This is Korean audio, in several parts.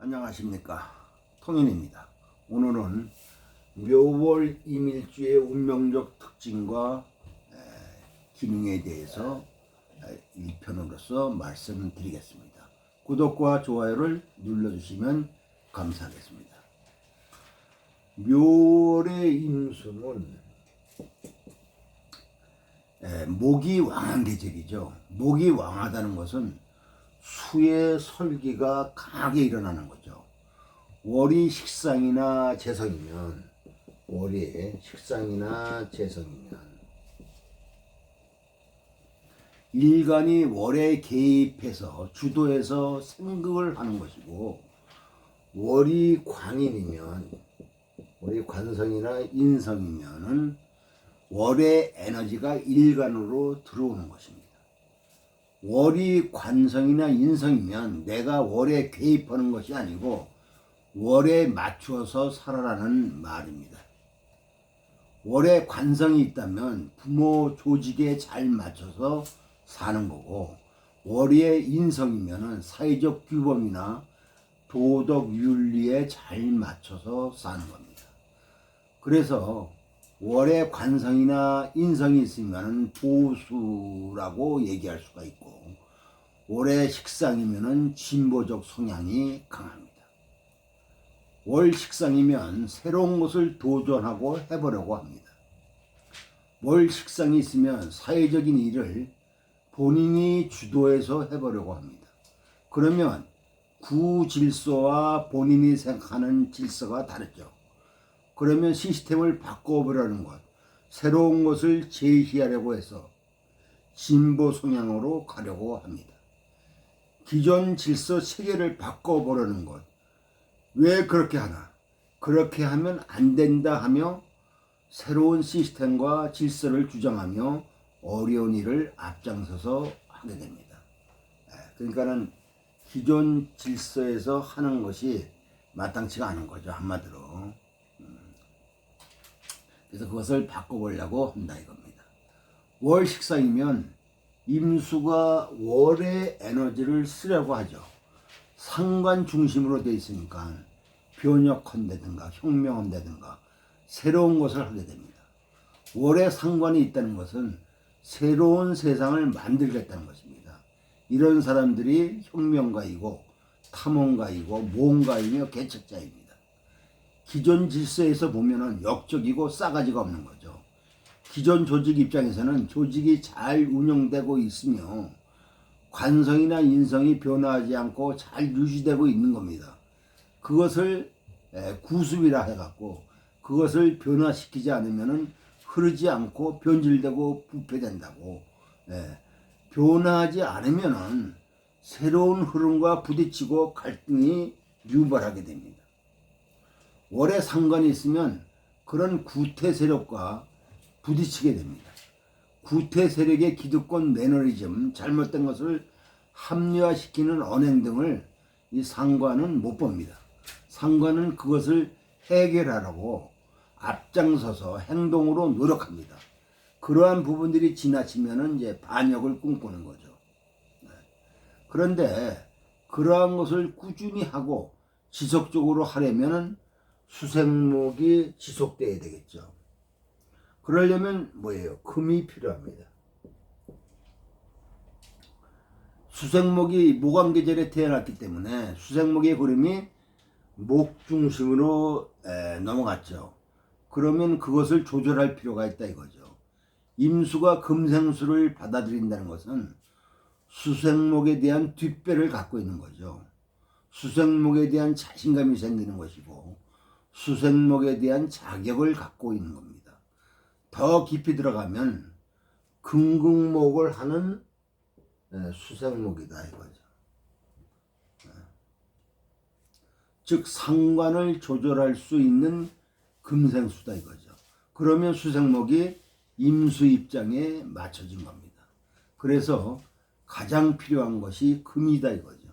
안녕하십니까, 통인입니다. 오늘은 묘월 이밀주의 운명적 특징과 기능에 대해서 1편으로서 말씀드리겠습니다. 구독과 좋아요를 눌러주시면 감사하겠습니다. 묘월의 임수는 목이 왕한 계절이죠. 목이 왕하다는 것은 수의 설기가 강하게 일어나는 거죠. 월이 식상이나 재성이면, 일간이 월에 개입해서 주도해서 생극을 하는 것이고, 월이 관인이면, 월이 관성이나 인성이면은 월의 에너지가 일간으로 들어오는 것입니다. 월이 관성이나 인성이면 내가 월에 개입하는 것이 아니고 월에 맞추어서 살아라는 말입니다. 월에 관성이 있다면 부모 조직에 잘 맞춰서 사는 거고, 월의 인성이면 사회적 규범이나 도덕 윤리에 잘 맞춰서 사는 겁니다. 그래서 월에 관성이나 인성이 있으면 보수라고 얘기할 수가 있고, 월에 식상이면 진보적 성향이 강합니다. 월 식상이면 새로운 것을 도전하고 해보려고 합니다. 월 식상이 있으면 사회적인 일을 본인이 주도해서 해보려고 합니다. 그러면 구질서와 본인이 생각하는 질서가 다르죠. 그러면 시스템을 바꿔보려는 것, 새로운 것을 제시하려고 해서 진보 성향으로 가려고 합니다. 기존 질서 체계를 바꿔보려는 것, 왜 그렇게 하나? 그렇게 하면 안 된다 하며 새로운 시스템과 질서를 주장하며 어려운 일을 앞장서서 하게 됩니다. 그러니까는 기존 질서에서 하는 것이 마땅치가 않은 거죠, 한마디로. 그래서 그것을 바꿔보려고 한다 이겁니다. 월 식상이면 임수가 월의 에너지를 쓰려고 하죠. 상관 중심으로 되어 있으니까 변혁한다든가 혁명한다든가 새로운 것을 하게 됩니다. 월에 상관이 있다는 것은 새로운 세상을 만들겠다는 것입니다. 이런 사람들이 혁명가이고 탐험가이고 모험가이며 개척자입니다. 기존 질서에서 보면은 역적이고 싸가지가 없는 거죠. 기존 조직 입장에서는 조직이 잘 운영되고 있으며 관성이나 인성이 변화하지 않고 잘 유지되고 있는 겁니다. 그것을 구습이라 해갖고 그것을 변화시키지 않으면은 흐르지 않고 변질되고 부패된다고. 변화하지 않으면은 새로운 흐름과 부딪히고 갈등이 유발하게 됩니다. 월에 상관이 있으면 그런 구태 세력과 부딪히게 됩니다. 구태 세력의 기득권 매너리즘, 잘못된 것을 합리화시키는 언행 등을 이 상관은 못 봅니다. 상관은 그것을 해결하라고 앞장서서 행동으로 노력합니다. 그러한 부분들이 지나치면은 이제 반역을 꿈꾸는 거죠. 그런데 그러한 것을 꾸준히 하고 지속적으로 하려면은 수생목이 지속돼야 되겠죠. 그러려면 뭐예요? 금이 필요합니다. 수생목이 모관계절에 태어났기 때문에 수생목의 흐름이 목 중심으로 넘어갔죠. 그러면 그것을 조절할 필요가 있다 이거죠. 임수가 금생수를 받아들인다는 것은 수생목에 대한 뒷배를 갖고 있는 거죠. 수생목에 대한 자신감이 생기는 것이고 수생목에 대한 자격을 갖고 있는 겁니다. 더 깊이 들어가면 금극목을 하는 수생목이다 이거죠. 즉 상관을 조절할 수 있는 금생수다 이거죠. 그러면 수생목이 임수 입장에 맞춰진 겁니다. 그래서 가장 필요한 것이 금이다 이거죠.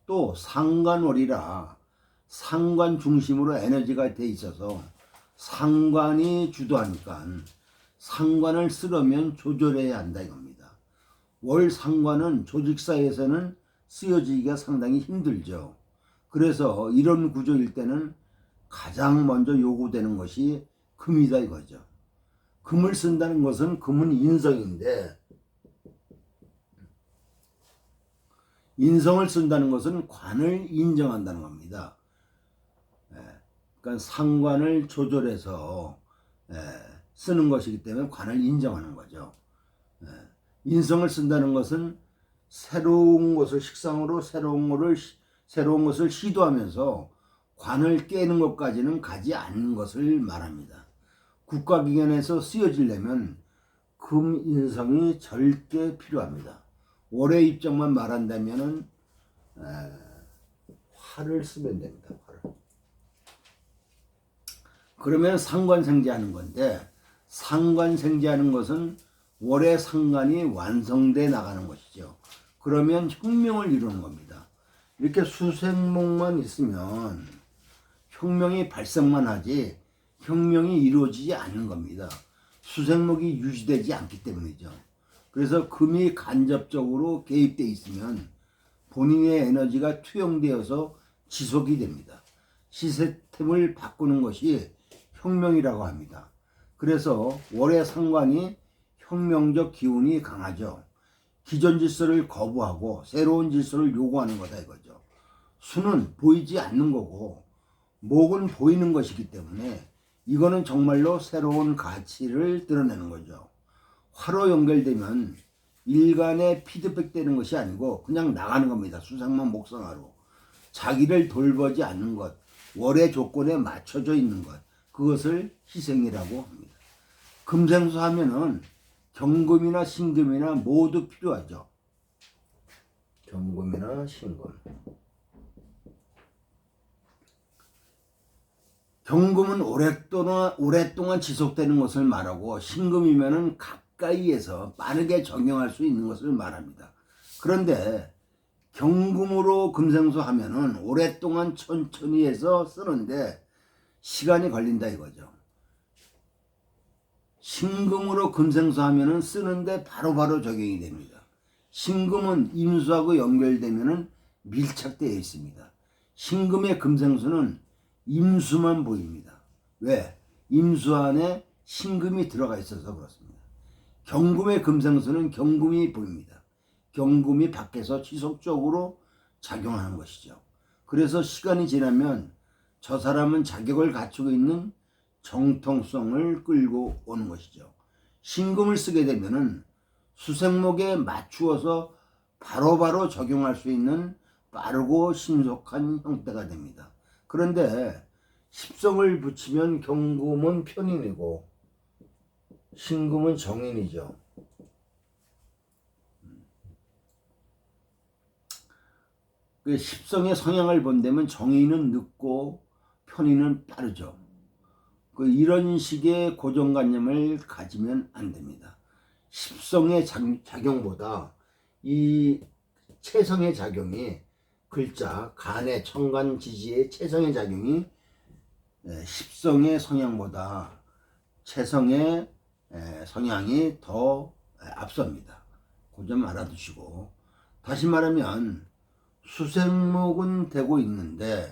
또 상관월이라 상관 중심으로 에너지가 돼 있어서 상관이 주도하니까 상관을 쓰려면 조절해야 한다 이겁니다. 월 상관은 조직사에서는 쓰여지기가 상당히 힘들죠. 그래서 이런 구조일 때는 가장 먼저 요구되는 것이 금이다 이거죠. 금을 쓴다는 것은 금은 인성인데, 인성을 쓴다는 것은 관을 인정한다는 겁니다. 그러니까 상관을 조절해서 쓰는 것이기 때문에 관을 인정하는 거죠. 인성을 쓴다는 것은 새로운 것을 식상으로 새로운 것을 시도하면서 관을 깨는 것까지는 가지 않는 것을 말합니다. 국가기관에서 쓰여지려면 금인성이 절대 필요합니다. 올해 입장만 말한다면은 화를 쓰면 됩니다. 화를. 그러면 상관생제하는 건데, 상관생제하는 것은 월의 상관이 완성돼 나가는 것이죠. 그러면 혁명을 이루는 겁니다. 이렇게 수생목만 있으면 혁명이 발생만 하지 혁명이 이루어지지 않는 겁니다. 수생목이 유지되지 않기 때문이죠. 그래서 금이 간접적으로 개입되어 있으면 본인의 에너지가 투영되어서 지속이 됩니다. 시스템을 바꾸는 것이 혁명이라고 합니다. 그래서 월의 상관이 혁명적 기운이 강하죠. 기존 질서를 거부하고 새로운 질서를 요구하는 거다 이거죠. 수는 보이지 않는 거고 목은 보이는 것이기 때문에 이거는 정말로 새로운 가치를 드러내는 거죠. 화로 연결되면 일간에 피드백 되는 것이 아니고 그냥 나가는 겁니다. 수상만 목상하로. 자기를 돌보지 않는 것, 월의 조건에 맞춰져 있는 것, 그것을 희생이라고 합니다. 금생수 하면은 경금이나 신금이나 모두 필요하죠. 경금이나 신금. 경금은 오랫동안 지속되는 것을 말하고, 신금이면은 가까이에서 빠르게 적용할 수 있는 것을 말합니다. 그런데 경금으로 금생수 하면은 오랫동안 천천히 해서 쓰는데 시간이 걸린다 이거죠. 신금으로 금생수 하면은 쓰는데 바로바로 적용이 됩니다. 신금은 임수하고 연결되면은 밀착되어 있습니다. 신금의 금생수는 임수만 보입니다. 왜? 임수 안에 신금이 들어가 있어서 그렇습니다. 경금의 금생수는 경금이 보입니다. 경금이 밖에서 지속적으로 작용하는 것이죠. 그래서 시간이 지나면 저 사람은 자격을 갖추고 있는 정통성을 끌고 오는 것이죠. 신금을 쓰게 되면은 수생목에 맞추어서 바로바로 적용할 수 있는 빠르고 신속한 형태가 됩니다. 그런데 십성을 붙이면 경금은 편인이고 신금은 정인이죠. 그 십성의 성향을 본다면 정인은 늦고 편인은 빠르죠. 이런 식의 고정관념을 가지면 안 됩니다. 십성의 작용보다 이 체성의 작용이, 글자 간의 청간 지지의 체성의 작용이 십성의 성향보다 체성의 성향이 더 앞섭니다. 그 점 알아두시고, 다시 말하면 수생목은 되고 있는데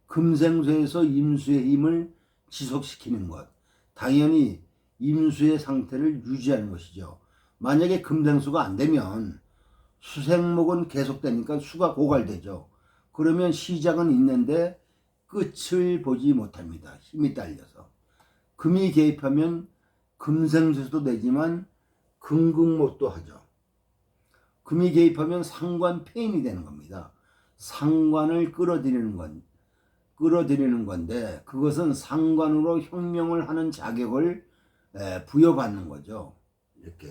금생수에서 임수의 힘을 지속시키는 것, 당연히 임수의 상태를 유지하는 것이죠. 만약에 금생수가 안 되면 수생목은 계속되니까 수가 고갈되죠. 그러면 시작은 있는데 끝을 보지 못합니다. 힘이 딸려서. 금이 개입하면 금생수도 되지만 금극못도 하죠. 금이 개입하면 상관 폐인이 되는 겁니다. 상관을 끌어들이는 건데 그것은 상관으로 혁명을 하는 자격을 부여받는 거죠. 이렇게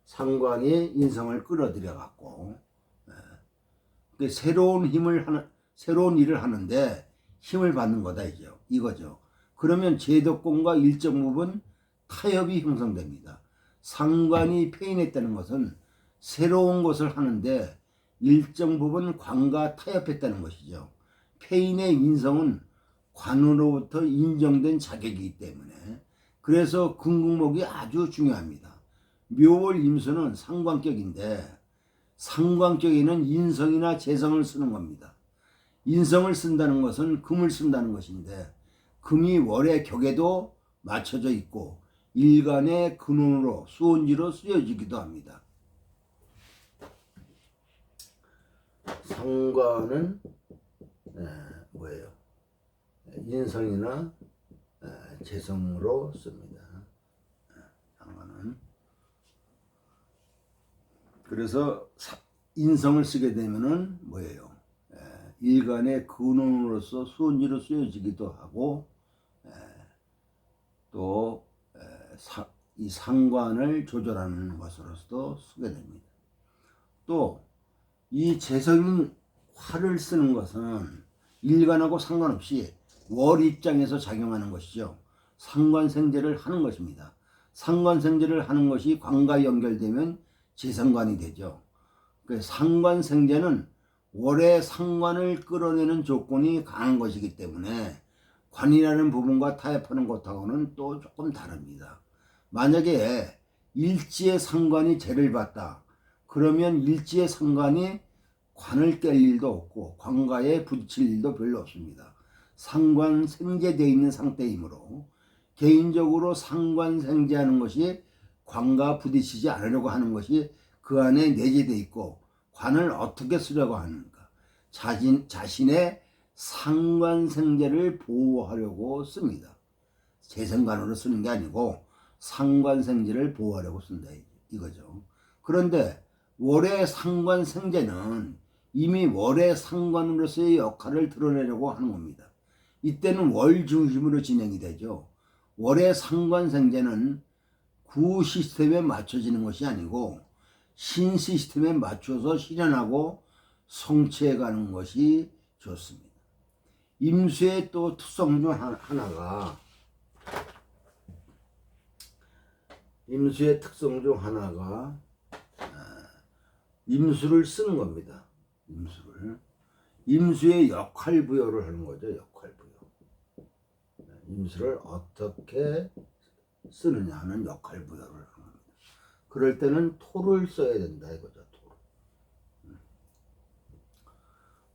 상관이 인성을 끌어들여 갖고 새로운 일을 하는데 힘을 받는 거다 이거죠. 그러면 제도권과 일정 부분 타협이 형성됩니다. 상관이 폐인했다는 것은 새로운 것을 하는데 일정 부분 관과 타협했다는 것이죠. 폐인의 인성은 관으로부터 인정된 자격이기 때문에, 그래서 금극목이 아주 중요합니다. 묘월 임수는 상관격인데 상관격에는 인성이나 재성을 쓰는 겁니다. 인성을 쓴다는 것은 금을 쓴다는 것인데 금이 월의 격에도 맞춰져 있고 일간의 근원으로 수온지로 쓰여지기도 합니다. 상관은 뭐예요? 인성이나 재성으로 씁니다. 상관은 그래서 인성을 쓰게 되면은 뭐예요? 일간의 근원으로서 수온지로 쓰여지기도 하고 또 이 상관을 조절하는 것으로서도 쓰게 됩니다. 또 이 재성인 화를 쓰는 것은 일간하고 상관없이 월 입장에서 작용하는 것이죠. 상관생재를 하는 것입니다. 상관생재를 하는 것이 관과 연결되면 재성관이 되죠. 그 상관생재는 월의 상관을 끌어내는 조건이 강한 것이기 때문에 관이라는 부분과 타협하는 것하고는 또 조금 다릅니다. 만약에 일지의 상관이 재를 받다. 그러면 일지의 상관이 관을 깰 일도 없고 관과에 부딪힐 일도 별로 없습니다. 상관생재되어 있는 상태이므로 개인적으로 상관생재하는 것이 관과 부딪히지 않으려고 하는 것이 그 안에 내재되어 있고 관을 어떻게 쓰려고 하는가. 자신의 상관생재를 보호하려고 씁니다. 재생관으로 쓰는 게 아니고 상관생재를 보호하려고 쓴다 이거죠. 그런데 월의 상관생재는 이미 월의 상관으로서의 역할을 드러내려고 하는 겁니다. 이때는 월 중심으로 진행이 되죠. 월의 상관생재는 구 시스템에 맞춰지는 것이 아니고 신 시스템에 맞춰서 실현하고 성취해가는 것이 좋습니다. 임수의 또 특성 중 하나가 임수의 특성 중 하나가 임수를 쓰는 겁니다. 임수의 역할 부여를 하는 거죠. 역할 부여. 임수를 어떻게 쓰느냐 하는 역할 부여를 하는 겁니다. 그럴 때는 토를 써야 된다 이거죠.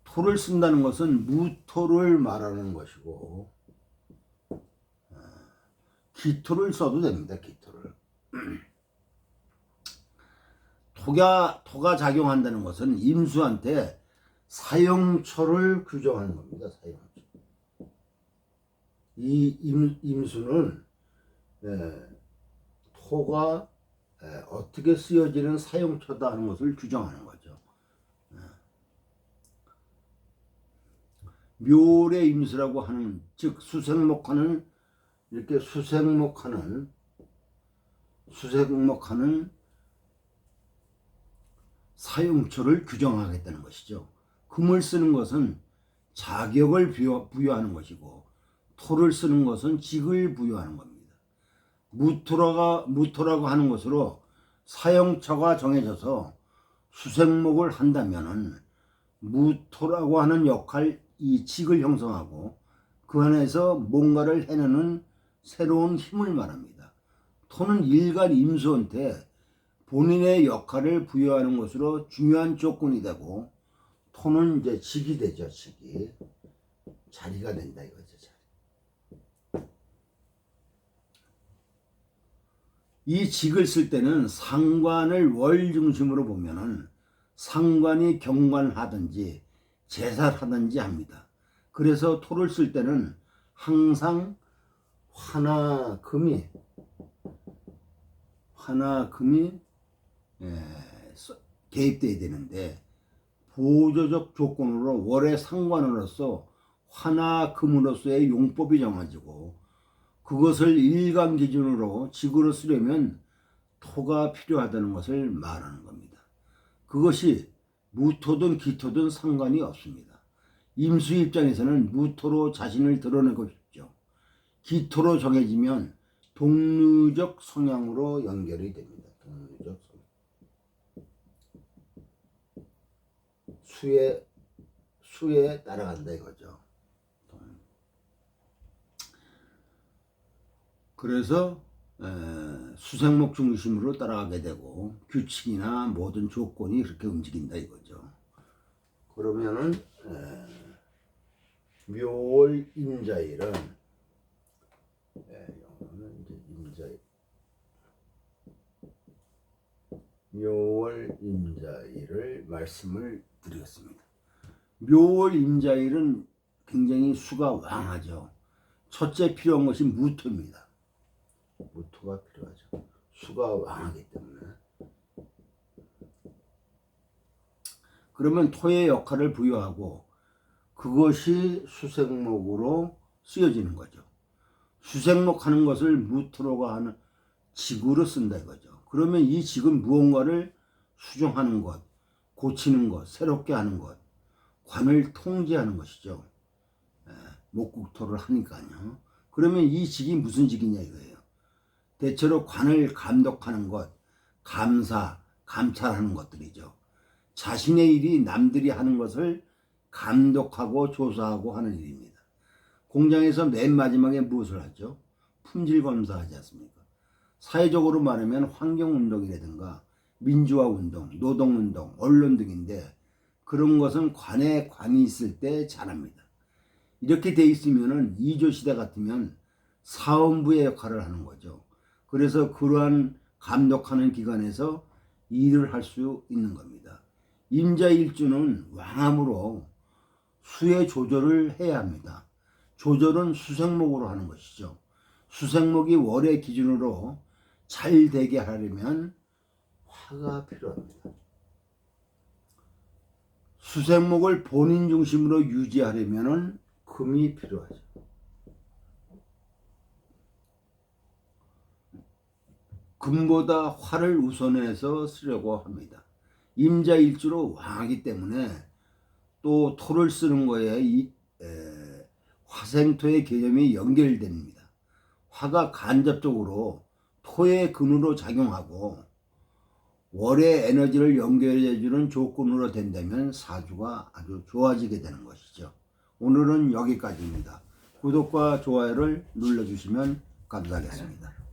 토를 쓴다는 것은 무토를 말하는 것이고 기토를 써도 됩니다. 기토를. 토가 작용한다는 것은 임수한테 사용처를 규정하는 겁니다. 사용처. 이 임수는 토가 어떻게 쓰여지는 사용처다 하는 것을 규정하는 거죠. 묘의 임수라고 하는 즉 수생목하는 이렇게 수생목하는 사용처를 규정하겠다는 것이죠. 금을 쓰는 것은 자격을 부여하는 것이고 토를 쓰는 것은 직을 부여하는 겁니다. 무토라고 하는 것으로 사용처가 정해져서 수생목을 한다면은 무토라고 하는 역할 이 직을 형성하고 그 안에서 뭔가를 해내는 새로운 힘을 말합니다. 토는 일간 임수한테 본인의 역할을 부여하는 것으로 중요한 조건이 되고 토는 이제 직이 되죠. 직이 자리가 된다 이거죠. 자리. 이 직을 쓸 때는 상관을 월 중심으로 보면은 상관이 경관하든지 제살하든지 합니다. 그래서 토를 쓸 때는 항상 화나 금이 개입돼야 되는데 보조적 조건으로 월의 상관으로서 화나 금으로서의 용법이 정해지고 그것을 일간 기준으로 직으로 쓰려면 토가 필요하다는 것을 말하는 겁니다. 그것이 무토든 기토든 상관이 없습니다. 임수 입장에서는 무토로 자신을 드러내고 싶죠. 기토로 정해지면 동류적 성향으로 연결이 됩니다. 동류적 성향. 수에 따라간다 이거죠. 그래서 수생목 중심으로 따라가게 되고 규칙이나 모든 조건이 그렇게 움직인다 이거죠. 그러면은 묘월 임자일은 영어는 이제 임자일 묘월 임자일을 말씀을 드리겠습니다. 묘월 임자일은 굉장히 수가 왕하죠. 첫째 필요한 것이 무토입니다. 무토가 필요하죠. 수가 왕하기 때문에. 그러면 토의 역할을 부여하고 그것이 수생목으로 쓰여지는 거죠. 수생목 하는 것을 무토로가 하는 직으로 쓴다 이거죠. 그러면 이 직은 무언가를 수정하는 것, 고치는 것, 새롭게 하는 것, 관을 통제하는 것이죠. 목국토를 하니까요. 그러면 이 직이 무슨 직이냐 이거예요. 대체로 관을 감독하는 것, 감사, 감찰하는 것들이죠. 자신의 일이 남들이 하는 것을 감독하고 조사하고 하는 일입니다. 공장에서 맨 마지막에 무엇을 하죠? 품질 검사하지 않습니까? 사회적으로 말하면 환경운동이라든가 민주화운동, 노동운동, 언론 등인데 그런 것은 관이 있을 때 잘합니다. 이렇게 돼 있으면은 2조 시대 같으면 사원부의 역할을 하는 거죠. 그래서 그러한 감독하는 기관에서 일을 할 수 있는 겁니다. 임자일주는 왕함으로 수의 조절을 해야 합니다. 조절은 수생목으로 하는 것이죠. 수생목이 월의 기준으로 잘 되게 하려면 화가 필요합니다. 수생목을 본인 중심으로 유지하려면 금이 필요하죠. 금보다 화를 우선해서 쓰려고 합니다. 임자일주로 왕하기 때문에 또 토를 쓰는 거에 화생토의 개념이 연결됩니다. 화가 간접적으로 토의 근으로 작용하고 월의 에너지를 연결해주는 조건으로 된다면 사주가 아주 좋아지게 되는 것이죠. 오늘은 여기까지입니다. 구독과 좋아요를 눌러주시면 감사하겠습니다.